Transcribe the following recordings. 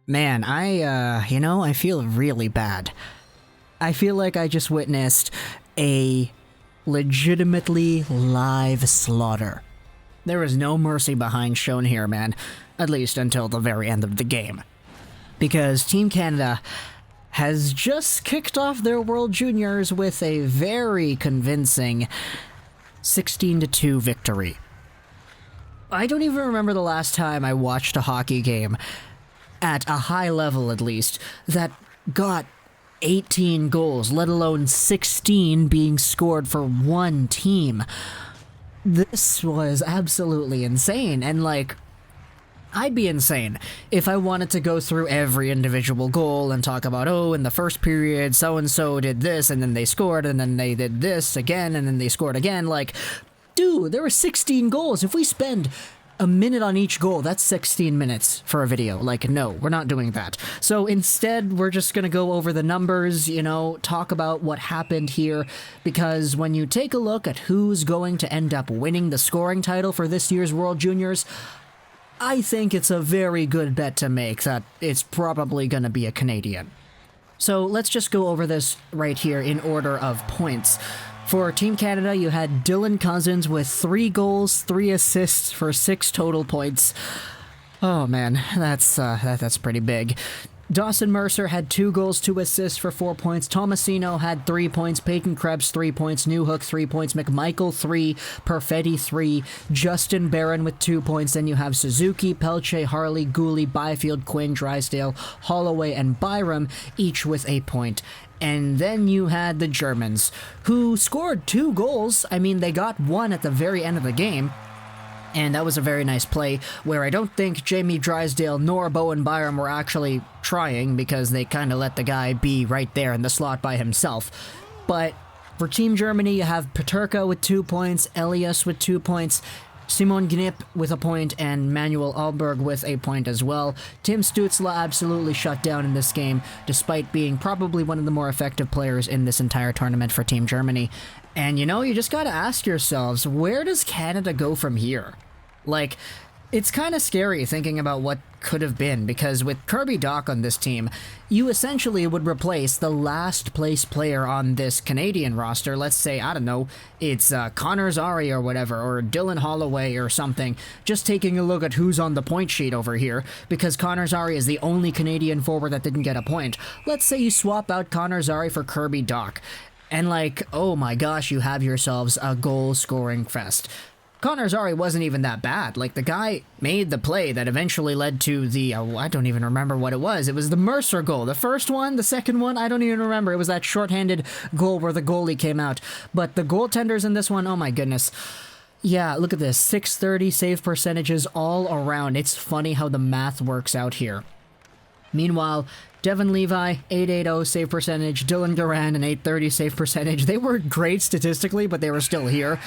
Man, I feel really bad. I feel like I just witnessed a legitimately live slaughter. There is no mercy behind shown here, man. At least until the very end of the game. Because Team Canada has just kicked off their World Juniors with a very convincing 16-2 victory. I don't even remember the last time I watched a hockey game, at a high level at least, that got 18 goals, let alone 16 being scored for one team. This was absolutely insane, and I'd be insane if I wanted to go through every individual goal and talk about, oh, in the first period, so-and-so did this, and then they scored, and then they did this again, and then they scored again. Dude, there were 16 goals. If we spend a minute on each goal, that's 16 minutes for a video. No, we're not doing that. So instead, we're just gonna go over the numbers, talk about what happened here, because when you take a look at who's going to end up winning the scoring title for this year's World Juniors, I think it's a very good bet to make that it's probably gonna be a Canadian. So let's just go over this right here in order of points. For Team Canada, you had Dylan Cozens with 3 goals, 3 assists for 6 total points. Oh man, that's pretty big. Dawson Mercer had 2 goals, 2 assists for 4 points. Tomasino had 3 points. Peyton Krebs 3 points. Newhook 3 points. McMichael 3. Perfetti 3. Justin Barron with 2 points. Then you have Suzuki, Pelche, Harley, Gooley, Byfield, Quinn, Drysdale, Holloway, and Byram, each with a point. And then you had the Germans, who scored 2 goals. I mean, they got 1 at the very end of the game. And that was a very nice play, where I don't think Jamie Drysdale nor Bowen Byram were actually trying, because they kind of let the guy be right there in the slot by himself. But for Team Germany, you have Peterka with 2 points, Elias with 2 points, Simon Gnip with a point, and Manuel Alberg with a point as well. Tim Stützle absolutely shut down in this game, despite being probably one of the more effective players in this entire tournament for Team Germany. And you just gotta ask yourselves, where does Canada go from here? It's kind of scary thinking about what could have been, because with Kirby Dach on this team, you essentially would replace the last place player on this Canadian roster. Let's say, I don't know, it's Connor Zary or whatever, or Dylan Holloway or something, just taking a look at who's on the point sheet over here, because Connor Zary is the only Canadian forward that didn't get a point. Let's say you swap out Connor Zary for Kirby Dach, and oh my gosh, you have yourselves a goal-scoring fest. Connor Zary wasn't even that bad. The guy made the play that eventually led to the, I don't even remember what it was. It was the Mercer goal. The first one, the second one, I don't even remember. It was that shorthanded goal where the goalie came out. But the goaltenders in this one, oh my goodness. Yeah, look at this. 630 save percentages all around. It's funny how the math works out here. Meanwhile, Devin Levi, 880 save percentage. Dylan Garand, an 830 save percentage. They were great statistically, but they were still here.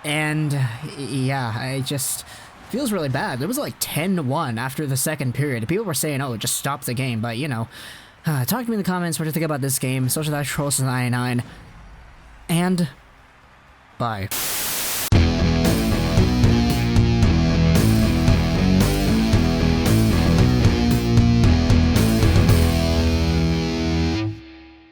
And yeah, it just feels really bad. It was 10-1 after the second period. People were saying, oh, just stop the game. But, talk to me in the comments what you think about this game. Social Dash Trolls 99. And bye.